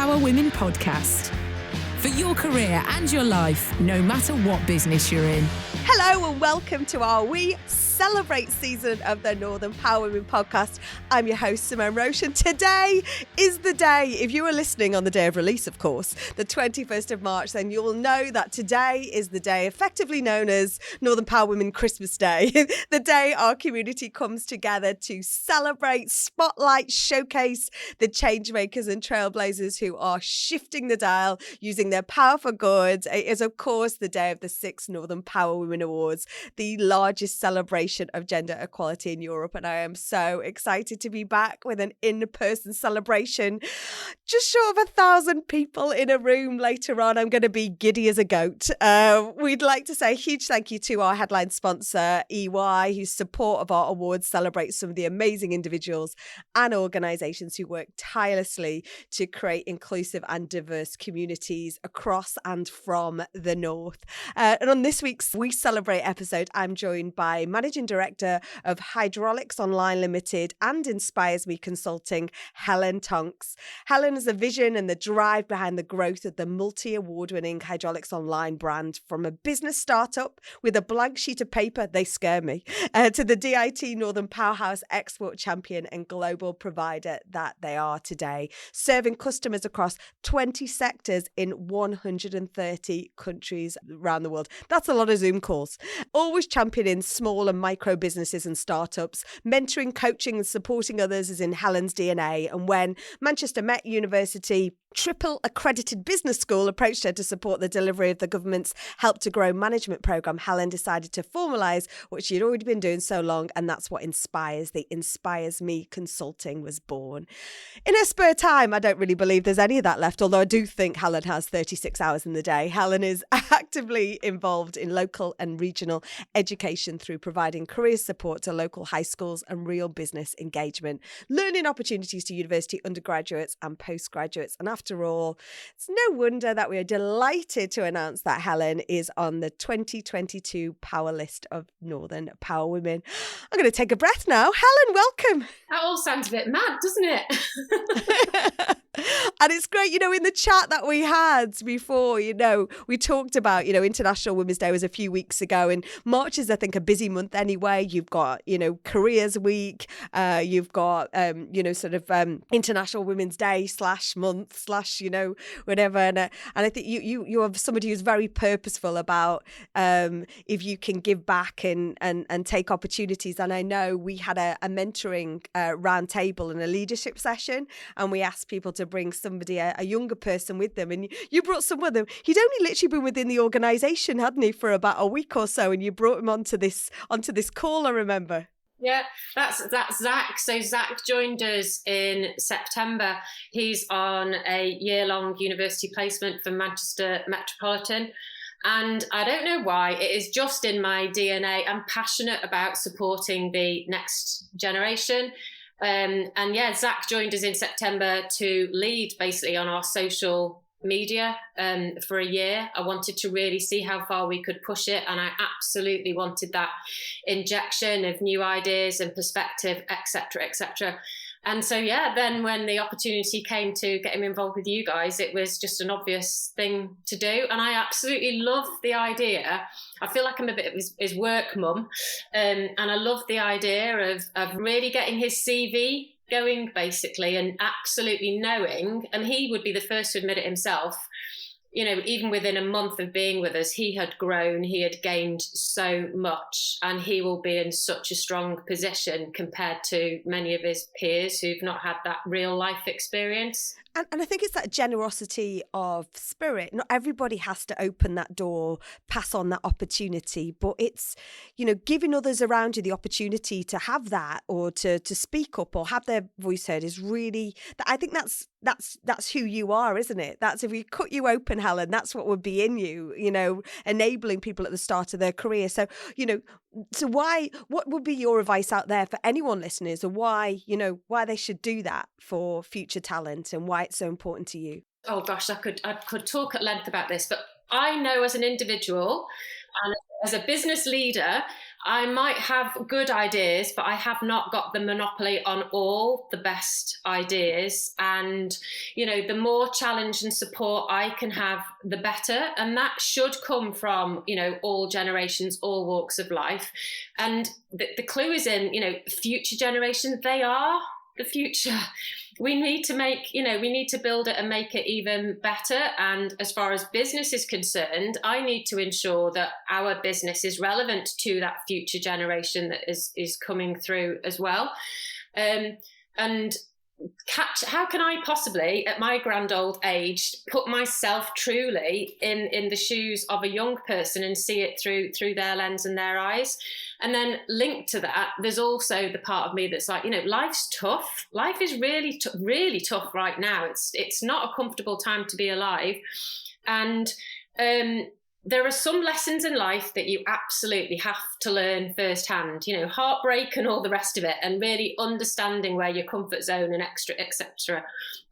Power Women podcast. For your career and your life, no matter what business you're in. Hello and welcome to our We Celebrate season of the Northern Power Women podcast. I'm your host, Simone Roche, and today is the day, if you are listening on the day of release, of course, the 21st of March, then you'll know that today is the day effectively known as Northern Power Women Christmas Day, the day our community comes together to celebrate, spotlight, showcase the change makers and trailblazers who are shifting the dial using their power for good. It is, of course, the day of the 6th Northern Power Women Awards, the largest celebration of gender equality in Europe, and I am so excited to be back with an in-person celebration. Just short of 1,000 people in a room later on. I'm going to be giddy as a goat. We'd like to say a huge thank you to our headline sponsor, EY, whose support of our awards celebrates some of the amazing individuals and organisations who work tirelessly to create inclusive and diverse communities across and from the North. And on this week's We Celebrate episode, I'm joined by Managing Director of Hydraulics Online Limited and Inspires Me Consulting, Helen Tonks. Helen has a vision and the drive behind the growth of the multi-award-winning Hydraulics Online brand, from a business startup with a blank sheet of paper, they scare me, to the DIT Northern Powerhouse export champion and global provider that they are today, serving customers across 20 sectors in 130 countries around the world. That's a lot of Zoom calls. Always championing small and micro businesses and startups. Mentoring, coaching and supporting others is in Helen's DNA. And when Manchester Met University triple accredited business school approached her to support the delivery of the government's Help to Grow management programme, Helen decided to formalise what she had already been doing so long, and that's what Inspires. The Inspires Me Consulting was born. In her spare time, I don't really believe there's any of that left, although I do think Helen has 36 hours in the day. Helen is actively involved in local and regional education through providing career support to local high schools and real business engagement, learning opportunities to university undergraduates and postgraduates. And after all, it's no wonder that we are delighted to announce that Helen is on the 2022 Power List of Northern Power Women. I'm going to take a breath now. Helen, welcome. That all sounds a bit mad, doesn't it? And it's great, in the chat that we had before, we talked about, International Women's Day was a few weeks ago, and March is, I think, a busy month anyway. You've got, Careers Week, you've got, International Women's Day /month / whatever. And I think you have somebody who's very purposeful about if you can give back and take opportunities. And I know we had a mentoring round table and a leadership session, and we asked people to bring somebody, a younger person with them, and you brought someone with them. He'd only literally been within the organisation, hadn't he, for about a week or so, and you brought him onto this call, I remember. Yeah, that's Zach. So Zach joined us in September. He's on a year-long university placement for Manchester Metropolitan. And I don't know why, it is just in my DNA. I'm passionate about supporting the next generation. Zach joined us in September to lead basically on our social media for a year. I wanted to really see how far we could push it, and I absolutely wanted that injection of new ideas and perspective, etc. And so, then when the opportunity came to get him involved with you guys, it was just an obvious thing to do. And I absolutely love the idea. I feel like I'm a bit of his work mum. And I love the idea of really getting his CV going, basically, and absolutely knowing, and he would be the first to admit it himself, even within a month of being with us, he had grown, he had gained so much, and he will be in such a strong position compared to many of his peers who've not had that real life experience. And I think it's that generosity of spirit. Not everybody has to open that door, pass on that opportunity, but it's, giving others around you the opportunity to have that, or to speak up or have their voice heard is really, I think that's who you are, isn't it? That's, if we cut you open, Helen, that's what would be in you, enabling people at the start of their career. So, what would be your advice out there for anyone listeners, or why they should do that for future talent, and why it's so important to you? Oh gosh, I could talk at length about this, but I know as an individual and as a business leader, I might have good ideas, but I have not got the monopoly on all the best ideas. And, the more challenge and support I can have, the better. And that should come from, all generations, all walks of life. And the clue is in, future generations, they are the future. We need to build it and make it even better. And as far as business is concerned, I need to ensure that our business is relevant to that future generation that is coming through as well. And how can I possibly, at my grand old age, put myself truly in the shoes of a young person and see it through their lens and their eyes? And then linked to that, there's also the part of me that's like, life's tough. Life is really, really tough right now. It's not a comfortable time to be alive. And there are some lessons in life that you absolutely have to learn firsthand, heartbreak and all the rest of it, and really understanding where your comfort zone and etc.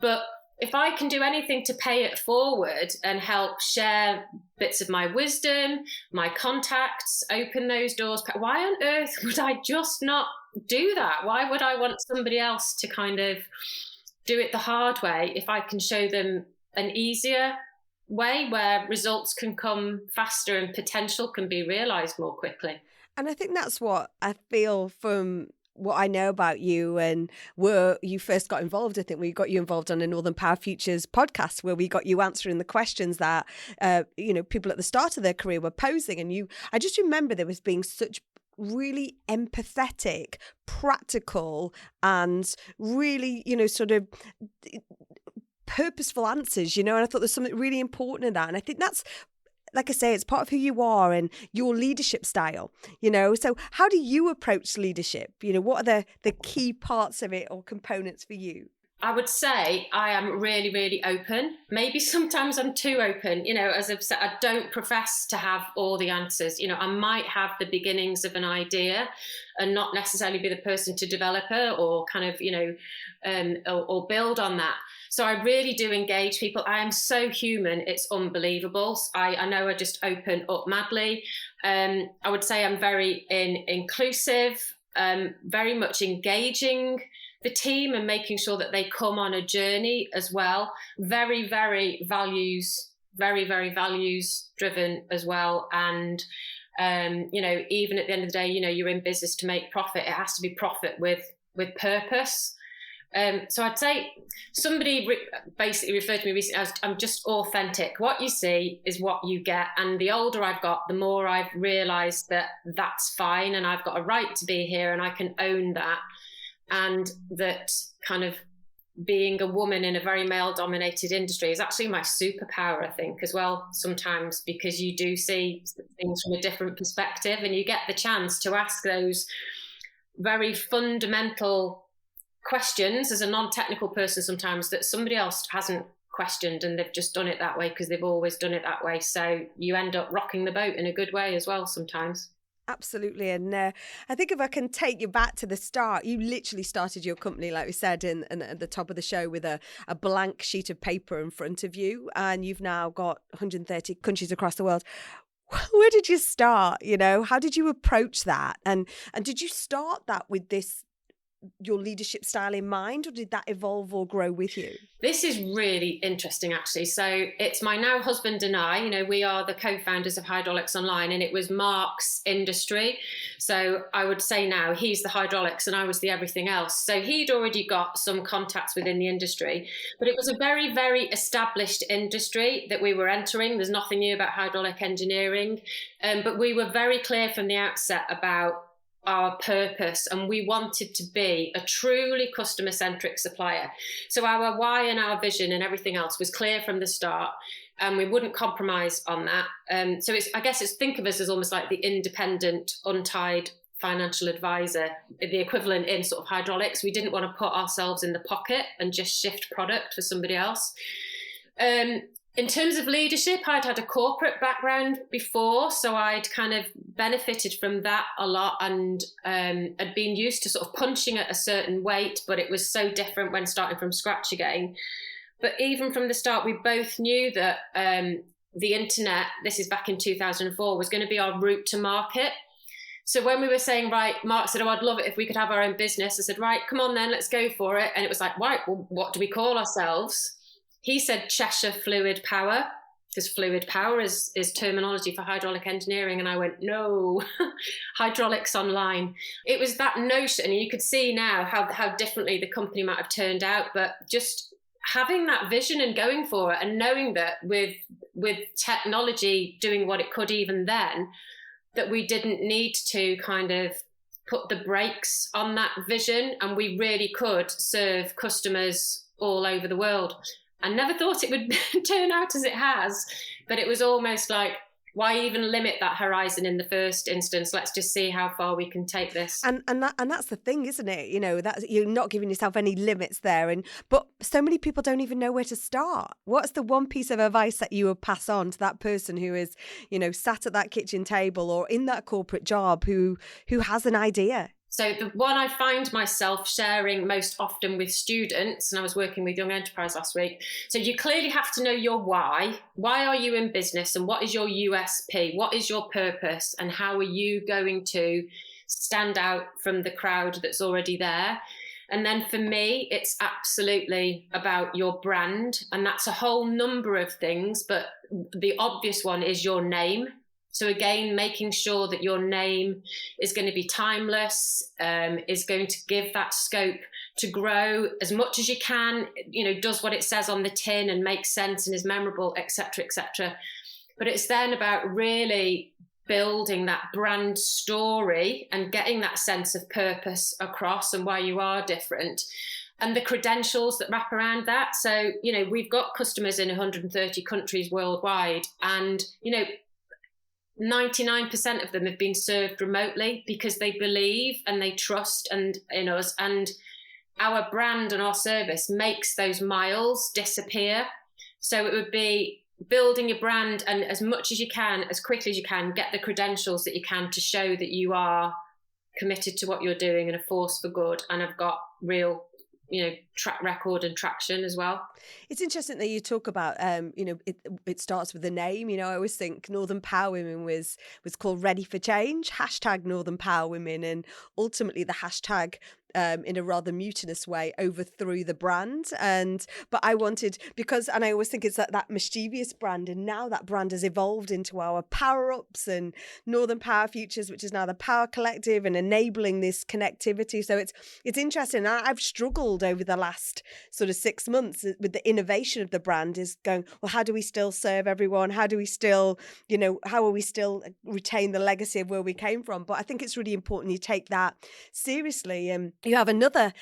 But if I can do anything to pay it forward and help share bits of my wisdom, my contacts, open those doors, why on earth would I just not do that? Why would I want somebody else to kind of do it the hard way if I can show them an easier way where results can come faster and potential can be realised more quickly? And I think that's what I feel from what I know about you and where you first got involved. I think we got you involved on a Northern Power Futures podcast where we got you answering the questions that, people at the start of their career were posing. And I just remember there was being such really empathetic, practical and really, sort of purposeful answers, and I thought there's something really important in that. And I think that's, like I say, it's part of who you are and your leadership style, So how do you approach leadership? What are the key parts of it or components for you? I would say I am really, really open. Maybe sometimes I'm too open. As I've said, I don't profess to have all the answers. I might have the beginnings of an idea and not necessarily be the person to develop it or kind of, or build on that. So I really do engage people. I am so human. It's unbelievable. I know I just open up madly. I would say I'm very inclusive, very much engaging the team and making sure that they come on a journey as well. Very, very very values driven as well. And, even at the end of the day, you're in business to make profit. It has to be profit with purpose. So I'd say somebody basically referred to me recently as I'm just authentic. What you see is what you get. And the older I've got, the more I've realised that that's fine and I've got a right to be here and I can own that. And that kind of being a woman in a very male-dominated industry is actually my superpower, I think, as well, sometimes, because you do see things from a different perspective and you get the chance to ask those very fundamental questions as a non-technical person sometimes that somebody else hasn't questioned, and they've just done it that way because they've always done it that way. So you end up rocking the boat in a good way as well sometimes. Absolutely. And I think if I can take you back to the start, you literally started your company, like we said, in at the top of the show with a blank sheet of paper in front of you. And you've now got 130 countries across the world. Where did you start? How did you approach that? And did you start that with your leadership style in mind, or did that evolve or grow with you? This is really interesting, actually. So it's my now husband and I, we are the co-founders of Hydraulics Online, and it was Mark's industry. So I would say now he's the hydraulics and I was the everything else. So he'd already got some contacts within the industry, but it was a very, very established industry that we were entering. There's nothing new about hydraulic engineering, but we were very clear from the outset about our purpose, and we wanted to be a truly customer-centric supplier. So our why and our vision and everything else was clear from the start, and we wouldn't compromise on that. So think of us as almost like the independent, untied financial advisor, the equivalent in sort of hydraulics. We didn't want to put ourselves in the pocket and just shift product for somebody else. In terms of leadership, I'd had a corporate background before, so I'd kind of benefited from that a lot, and had been used to sort of punching at a certain weight, but it was so different when starting from scratch again. But even from the start, we both knew that the internet, this is back in 2004, was going to be our route to market. So when we were saying, right, Mark said, oh, I'd love it if we could have our own business. I said, right, come on then, let's go for it. And it was like, right, well, what do we call ourselves? He said Cheshire Fluid Power, because fluid power is terminology for hydraulic engineering. And I went, no, hydraulics online. It was that notion, and you could see now how differently the company might have turned out, but just having that vision and going for it, and knowing that with technology doing what it could even then, that we didn't need to kind of put the brakes on that vision, and we really could serve customers all over the world. I never thought it would turn out as it has, but it was almost like, why even limit that horizon in the first instance? Let's just see how far we can take this. And that's the thing, isn't it? You know, that you're not giving yourself any limits there. But so many people don't even know where to start. What's the one piece of advice that you would pass on to that person who is, you know, sat at that kitchen table or in that corporate job who has an idea? So the one I find myself sharing most often with students, and I was working with Young Enterprise last week, so you clearly have to know your why. Why are you in business, and what is your USP? What is your purpose, and how are you going to stand out from the crowd that's already there? And then for me, it's absolutely about your brand, and that's a whole number of things, but the obvious one is your name. So again, making sure that your name is going to be timeless, is going to give that scope to grow as much as you can, you know, does what it says on the tin and makes sense and is memorable, etc., etc. But it's then about really building that brand story and getting that sense of purpose across and why you are different. And the credentials that wrap around that. So, you know, we've got customers in 130 countries worldwide, and, you know, 99% of them have been served remotely because they believe and they trust in us, and our brand and our service makes those miles disappear. So it would be building your brand, and as much as you can, as quickly as you can, get the credentials that you can to show that you are committed to what you're doing and a force for good, and have got real, you know, track record and traction as well. It's interesting that you talk about, you know, it starts with the name. You know, I always think Northern Power Women was called Ready for Change, hashtag Northern Power Women, and ultimately the hashtag, in a rather mutinous way, overthrew the brand. But I wanted, because, and I always think it's that mischievous brand, and now that brand has evolved into our Power Ups and Northern Power Futures, which is now the Power Collective, and enabling this connectivity. So it's interesting. I've struggled over the last sort of 6 months with the innovation of the brand, is going, well, how do we still serve everyone? How do we still, you know, how will we still retain the legacy of where we came from? But I think it's really important you take that seriously. You have another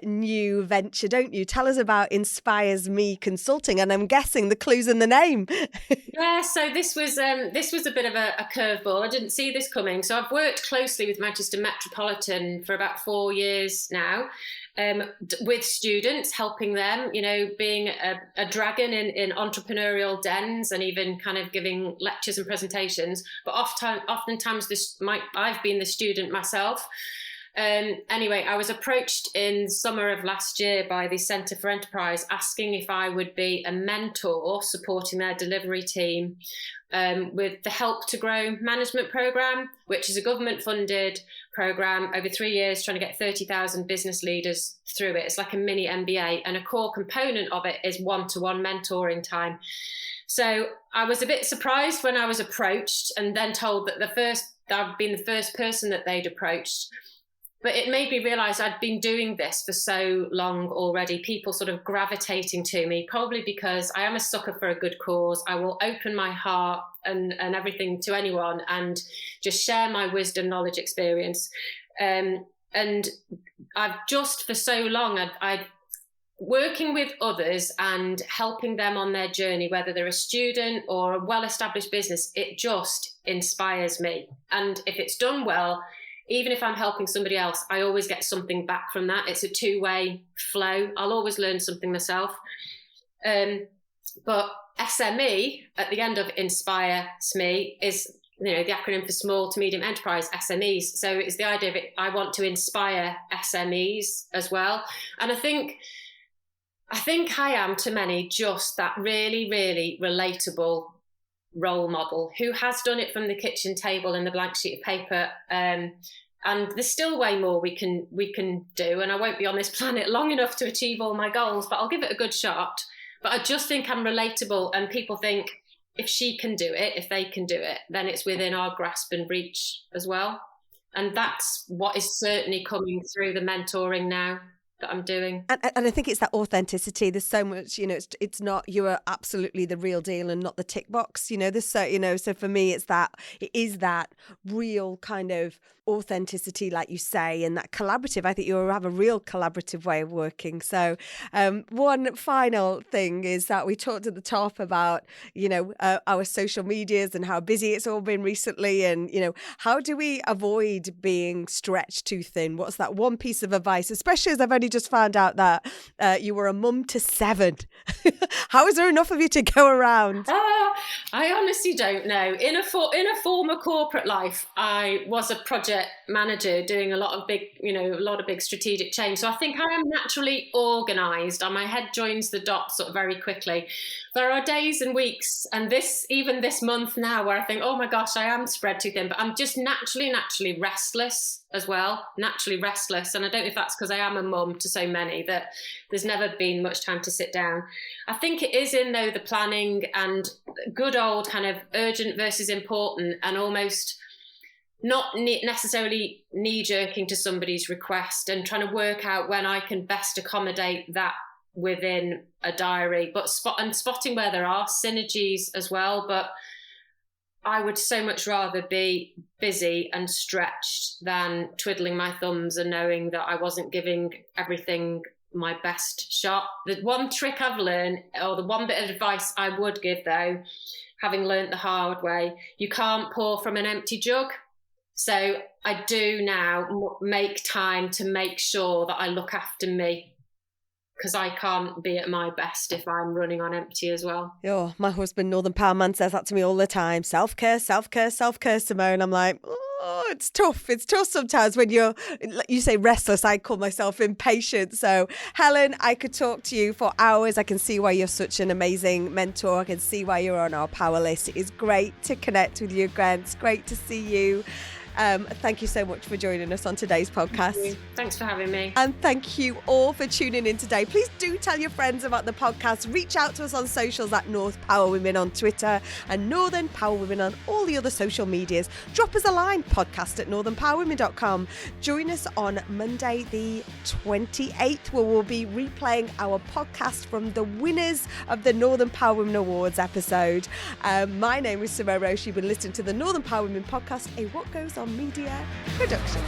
new venture, don't you? Tell us about Inspires Me Consulting, and I'm guessing the clue's in the name. Yeah, so this was a bit of a curveball. I didn't see this coming. So I've worked closely with Manchester Metropolitan for about 4 years now, with students, helping them, you know, being a dragon in entrepreneurial dens, and even kind of giving lectures and presentations. But oftentimes I've been the student myself. Anyway, I was approached in summer of last year by the Centre for Enterprise, asking if I would be a mentor supporting their delivery team with the Help to Grow management programme, which is a government-funded programme over 3 years, trying to get 30,000 business leaders through it. It's like a mini MBA, and a core component of it is one-to-one mentoring time. So I was a bit surprised when I was approached, and then told that I'd been the first person that they'd approached. But it made me realise I'd been doing this for so long already, people sort of gravitating to me, probably because I am a sucker for a good cause. I will open my heart and everything to anyone and just share my wisdom, knowledge, experience. And I've just for so long, I working with others and helping them on their journey, whether they're a student or a well-established business, it just inspires me. And if it's done well, even if I'm helping somebody else, I always get something back from that. It's a two-way flow. I'll always learn something myself. But SME at the end of Inspire SME is, you know, the acronym for small to medium enterprise, SMEs. So it's the idea of it. I want to inspire SMEs as well. And I think I am to many just that really, really relatable role model who has done it from the kitchen table and the blank sheet of paper. And there's still way more we can do. And I won't be on this planet long enough to achieve all my goals, but I'll give it a good shot. But I just think I'm relatable, and people think if she can do it, if they can do it, then it's within our grasp and reach as well. And that's what is certainly coming through the mentoring now that I'm doing. And I think it's that authenticity. There's so much, it's not, you are absolutely the real deal and not the tick box, there's so, so for me, it is that real kind of authenticity, like you say, and that collaborative. I think you have a real collaborative way of working. So one final thing is that we talked at the top about, our social medias and how busy it's all been recently. And, how do we avoid being stretched too thin? What's that one piece of advice, especially as I've only just found out that you were a mum to 7. How is there enough of you to go around? I honestly don't know. In a former corporate life, I was a project manager doing a lot of big strategic change. So I think I am naturally organised, and my head joins the dots sort of very quickly. There are days and weeks, and even this month now, where I think, oh my gosh, I am spread too thin, but I'm just naturally restless as well, And I don't know if that's because I am a mum to so many that there's never been much time to sit down. I think it is in, though, the planning and good old kind of urgent versus important, and almost not necessarily knee-jerking to somebody's request and trying to work out when I can best accommodate that within a diary, but spotting where there are synergies as well. But I would so much rather be busy and stretched than twiddling my thumbs and knowing that I wasn't giving everything my best shot. The one trick I've learned, or the one bit of advice I would give, though, having learned the hard way, you can't pour from an empty jug. So I do now make time to make sure that I look after me, because I can't be at my best if I'm running on empty as well. Oh, my husband, Northern Power Man, says that to me all the time. Self-care, self-care, self-care, Simone. I'm like, oh, it's tough. It's tough sometimes when you say restless. I call myself impatient. So, Helen, I could talk to you for hours. I can see why you're such an amazing mentor. I can see why you're on our power list. It is great to connect with you again. It's great to see you. Thank you so much for joining us on today's podcast. Thanks for having me. And thank you all for tuning in today. Please do tell your friends about the podcast. Reach out to us on socials at North Power Women on Twitter and Northern Power Women on all the other social medias. Drop us a line, podcast@northernpowerwomen.com. Join us on Monday the 28th, where we'll be replaying our podcast from the winners of the Northern Power Women Awards episode. My name is Simone Roche. You've been listening to the Northern Power Women podcast, a What Goes On Media production.